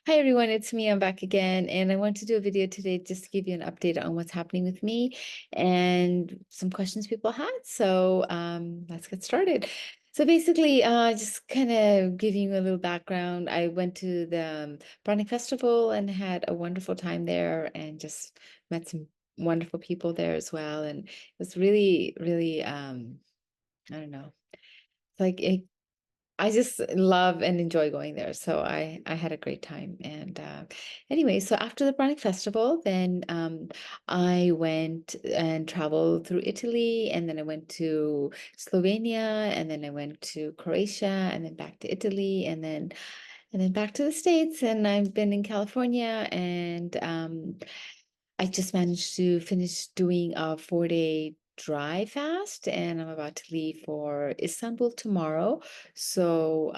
Hi everyone, it's me. I'm back again, and I want to do a video today just to give you an update on what's happening with me and some questions people had. Let's get started. So basically, just kind of giving you a little background. I went to the Browning Festival and had a wonderful time there, and just met some wonderful people there as well. And it was really, really, I don't know, like I just love and enjoy going there. So I had a great time. And anyway, so after the Browning Festival, then I went and traveled through Italy, and then I went to Slovenia, and then I went to Croatia, and then back to Italy, and then back to the States. And I've been in California, and I just managed to finish doing a 4-day dry fast, and I'm about to leave for Istanbul tomorrow. So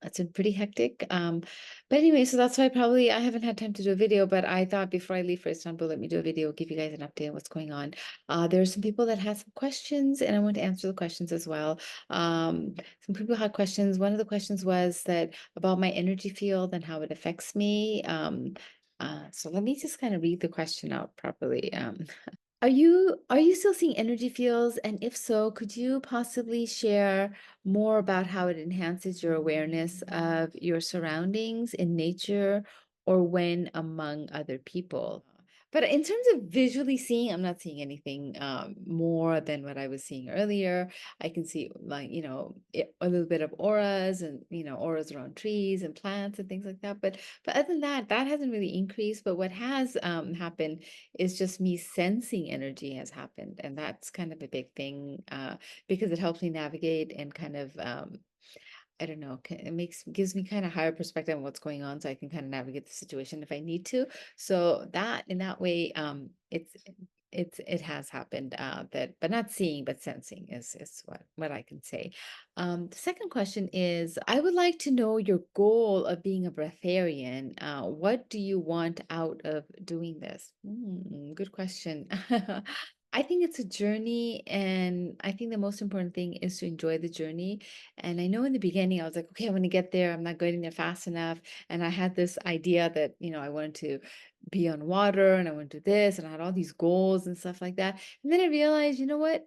it's been pretty hectic. But anyway, so that's why probably I haven't had time to do a video, but I thought before I leave for Istanbul, let me do a video, give you guys an update on what's going on. There are some people that had some questions, and I want to answer the questions as well. Some people had questions. One of the questions was that about my energy field and how it affects me. So let me just kind of read the question out properly. Are you still seeing energy fields? And if so, could you possibly share more about how it enhances your awareness of your surroundings in nature or when among other people? But in terms of visually seeing, I'm not seeing anything more than what I was seeing earlier. I can see like, a little bit of auras and, auras around trees and plants and things like that. But other than that, that hasn't really increased. But what has happened is just me sensing energy has happened. And that's kind of a big thing because it helps me navigate and kind of I don't know, it gives me kind of higher perspective on what's going on so I can kind of navigate the situation if I need to. So that in that way, it has happened that, but not seeing, but sensing is what I can say. The second question is, I would like to know your goal of being a breatharian. What do you want out of doing this? Good question. I think it's a journey, and I think the most important thing is to enjoy the journey. And I know in the beginning, I was like, okay, I want to get there. I'm not getting there fast enough. And I had this idea that, I wanted to be on water and I want to do this. And I had all these goals and stuff like that. And then I realized, you know what?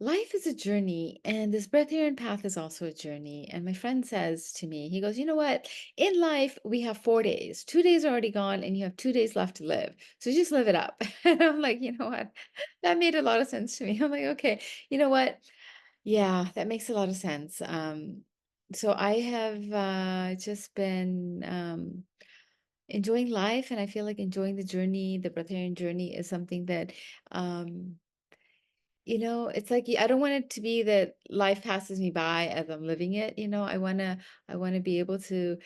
Life is a journey, and this breatharian path is also a journey. And my friend says to me, he goes, you know what? In life, we have 4 days. 2 days are already gone, and you have 2 days left to live. So just live it up. And I'm like, you know what? That made a lot of sense to me. I'm like, okay, you know what? Yeah, that makes a lot of sense. So I have just been enjoying life, and I feel like enjoying the journey, the breatharian journey is something that um, it's like I don't want it to be that life passes me by as I'm living it. I want to be able to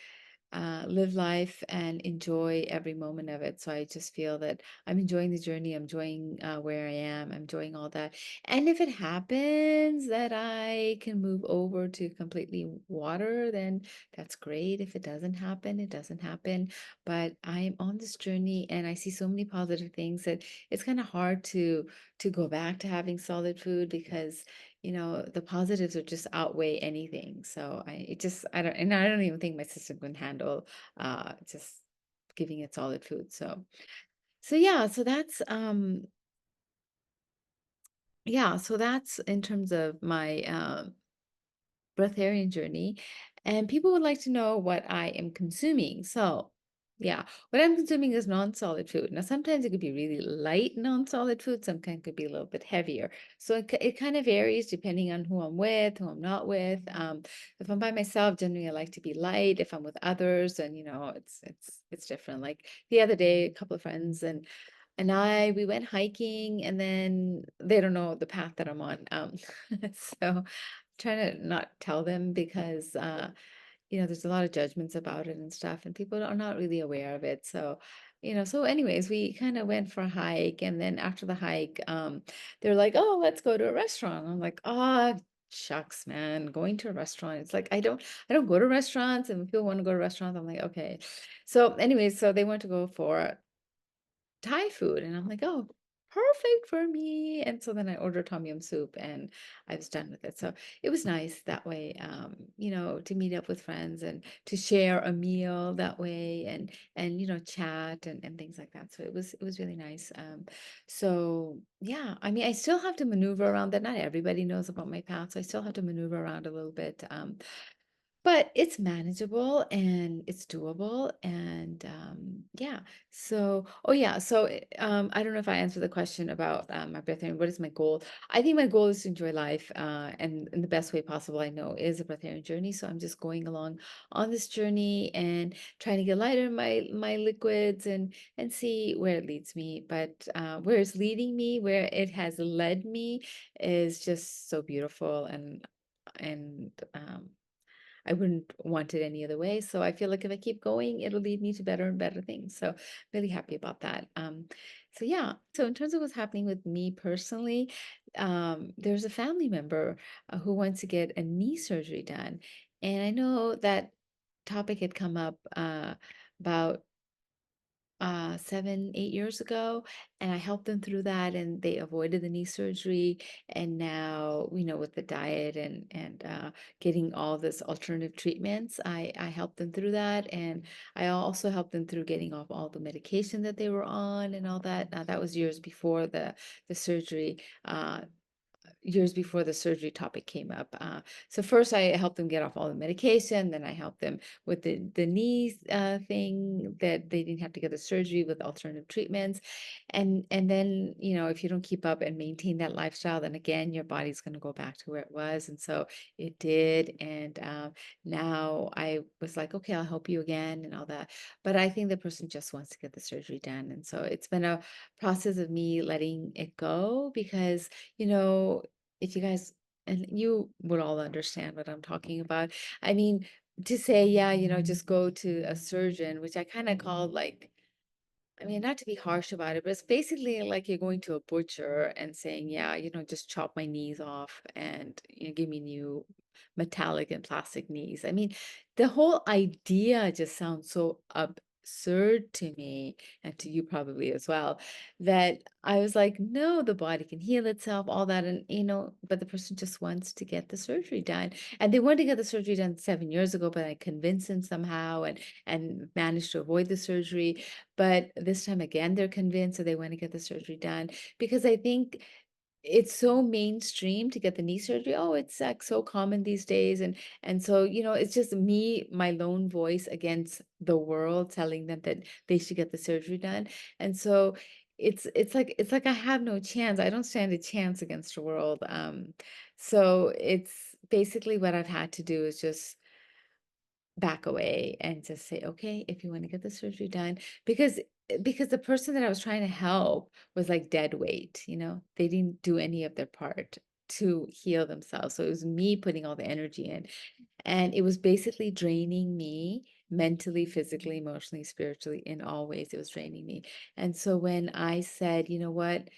live life and enjoy every moment of it. So I just feel that I'm enjoying the journey. I'm enjoying where I am. I'm enjoying all that. And if it happens that I can move over to completely water, then that's great. If it doesn't happen, it doesn't happen. But I'm on this journey, and I see so many positive things that it's kind of hard to go back to having solid food because the positives are just outweigh anything. So I don't even think my system can handle just giving it solid food. So yeah, so that's in terms of my breatharian journey. And people would like to know what I am consuming. So, yeah, what I'm consuming is non-solid food. Now, sometimes it could be really light non-solid food. Sometimes it could be a little bit heavier. So it kind of varies depending on who I'm with, who I'm not with. If I'm by myself, generally I like to be light. If I'm with others, then it's different. Like the other day, a couple of friends and we went hiking, and then they don't know the path that I'm on. So trying to not tell them because there's a lot of judgments about it and stuff, and people are not really aware of it. So anyways, we kind of went for a hike, and then after the hike, they're like, oh, let's go to a restaurant. I'm like, oh, shucks, man, going to a restaurant. It's like I don't go to restaurants, and if people want to go to restaurants, I'm like, okay. So anyways, so they want to go for Thai food, and I'm like, oh. perfect for me. And so then I ordered tom yum soup and I was done with it. So it was nice that way, to meet up with friends and to share a meal that way and chat and things like that. So it was really nice. So yeah, I mean, I still have to maneuver around that. Not everybody knows about my path, so I still have to maneuver around a little bit. But it's manageable and it's doable. And yeah, so, oh yeah, so I don't know if I answered the question about my breatharian. What is my goal? I think my goal is to enjoy life, and in the best way possible I know is a breatharian journey. So I'm just going along on this journey and trying to get lighter in my liquids and see where it leads me. But where it's leading me, where it has led me, is just so beautiful and I wouldn't want it any other way. So I feel like if I keep going, it'll lead me to better and better things. So really happy about that. So yeah. So in terms of what's happening with me personally, there's a family member who wants to get a knee surgery done, and I know that topic had come up about 7, 8 years ago, and I helped them through that, and they avoided the knee surgery. And now, with the diet and getting all this alternative treatments, I helped them through that, and I also helped them through getting off all the medication that they were on and all that. Now, that was years before the surgery. Years before the surgery topic came up. So first I helped them get off all the medication, then I helped them with the knee thing that they didn't have to get the surgery with alternative treatments. And then, if you don't keep up and maintain that lifestyle, then again, your body's going to go back to where it was. And so it did. And now I was like, okay, I'll help you again and all that. But I think the person just wants to get the surgery done. And so it's been a process of me letting it go because if you guys, and you would all understand what I'm talking about. I mean, to say, yeah, just go to a surgeon, which I kind of called like, I mean, not to be harsh about it, but it's basically like you're going to a butcher and saying, yeah, just chop my knees off and give me new metallic and plastic knees. I mean, the whole idea just sounds so absurd to me and to you probably as well, that I was like, no, the body can heal itself, all that. And, but the person just wants to get the surgery done. And they wanted to get the surgery done 7 years ago, but I convinced them somehow and managed to avoid the surgery. But this time again, they're convinced, so they want to get the surgery done because I think it's so mainstream to get the knee surgery. Oh, it's like so common these days. And so, it's just me, my lone voice against the world telling them that they should get the surgery done. And so it's like I have no chance. I don't stand a chance against the world. So it's basically what I've had to do is just back away and just say, okay, if you want to get the surgery done, because the person that I was trying to help was like dead weight, they didn't do any of their part to heal themselves. So it was me putting all the energy in, and it was basically draining me mentally, physically, emotionally, spiritually, in all ways. It was draining me. And so when I said, you know what,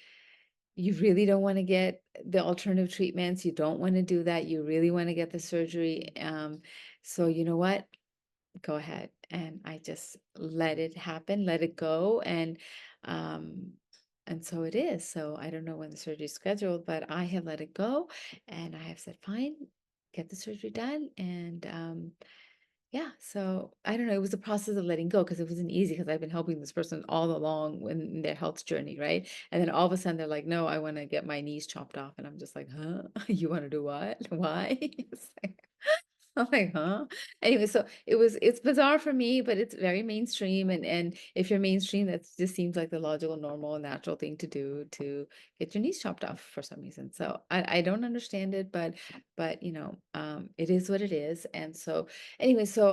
you really don't want to get the alternative treatments, you don't want to do that, you really want to get the surgery. So you know what? Go ahead. And I just let it happen, let it go. Um, and so it is. So I don't know when the surgery is scheduled, but I have let it go and I have said, fine, get the surgery done. And yeah, so I don't know. It was a process of letting go because it wasn't easy because I've been helping this person all along in their health journey, right? And then all of a sudden they're like, no, I want to get my knees chopped off. And I'm just like, huh? You want to do what? Why? It's like, I'm like, huh? Anyway, so it's bizarre for me, but it's very mainstream. And if you're mainstream, that just seems like the logical, normal, natural thing to do to get your knees chopped off for some reason. So I don't understand it, but it is what it is. And so anyway, so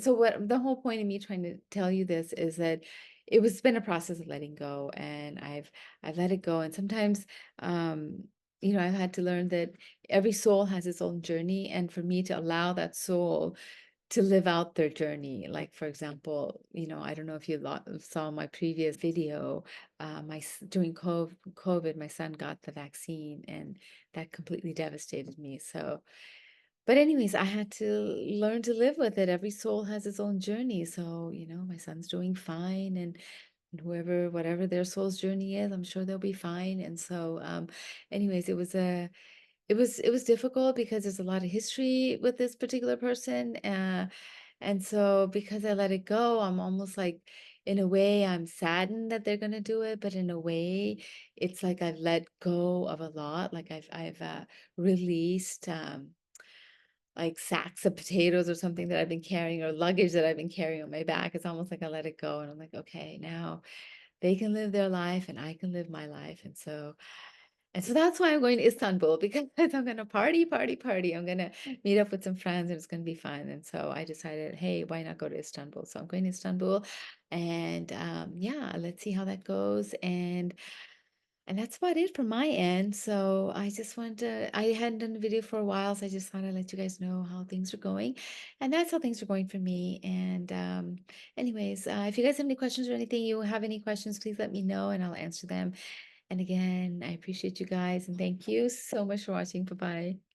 what the whole point of me trying to tell you this is that it was been a process of letting go, and I've let it go. And sometimes I've had to learn that every soul has its own journey, and for me to allow that soul to live out their journey. Like, for example, I don't know if you saw my previous video, during COVID, my son got the vaccine, and that completely devastated me. So, but anyways, I had to learn to live with it. Every soul has its own journey. So, my son's doing fine, and whoever, whatever their soul's journey is, I'm sure they'll be fine. And so, anyways, it was difficult because there's a lot of history with this particular person. And so because I let it go, I'm almost like, in a way, I'm saddened that they're gonna do it, but in a way, it's like I've let go of a lot. Like I've released like sacks of potatoes or something that I've been carrying, or luggage that I've been carrying on my back. It's almost like I let it go and I'm like, okay, now they can live their life and I can live my life. And so that's why I'm going to Istanbul, because I'm gonna party, party, party. I'm gonna meet up with some friends and it's gonna be fun. And so I decided, hey, why not go to Istanbul? So I'm going to Istanbul, and yeah, let's see how that goes. And that's about it from my end. So I just wanted to, I hadn't done a video for a while, so I just thought I'd let you guys know how things are going. And that's how things are going for me. And anyways, if you guys have any questions or anything, you have any questions, please let me know and I'll answer them. And again, I appreciate you guys and thank you so much for watching. Bye-bye.